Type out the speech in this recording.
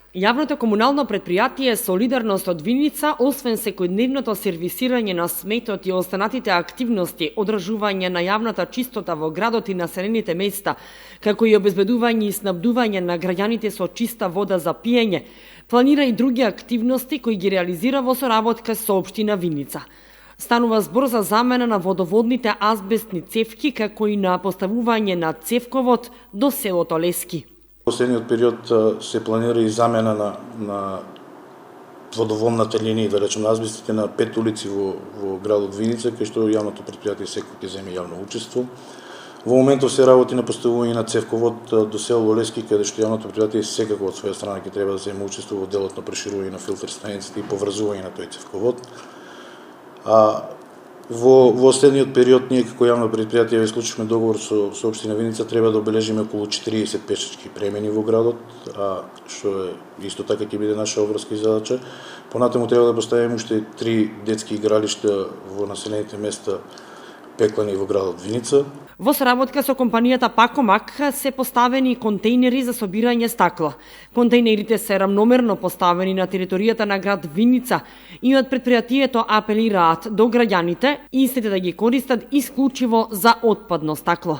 Јавното комунално предпријатие Солидарност од Виница, освен секојдневното сервисирање на сметот и останатите активности, одржување на јавната чистота во градот и населените места, како и обезбедување и снабдување на граѓаните со чиста вода за пиење, планира и други активности кои ги реализира во соработка со општина Виница. Станува збор за замена на водоводните азбестни цевки, како и на поставување на цевковод до селото Лески. Во последниот период се планира и замена на водоводната линија, да речем, на азбестите на 5 улици во градот Виница, кај што јавното предпријатие секој ќе земе јавно учество. Во моментов се работи на поставување на цевковод до село Лески, каде што јавното предпријатие секако од своја страна ќе треба да земе учество во делот на проширување на филтер станиците и поврзување на тој цевковод. Во следниот период ние како јавно предпријатие склучивме договор со општина Виница, треба да обележиме околу 40 пешачки премини во градот, што е исто така ќе биде наша обврска и задача. Понатаму треба да поставиме уште 3 детски игралишта во населените места Пеклани во градот Виница. Во соработка со компанијата Пакомак се поставени контејнери за собирање стакло. Контејнерите се рамномерно поставени на територијата на град Виница и од предпријатието апелираат до граѓаните истите да ги користат исклучиво за отпадно стакло.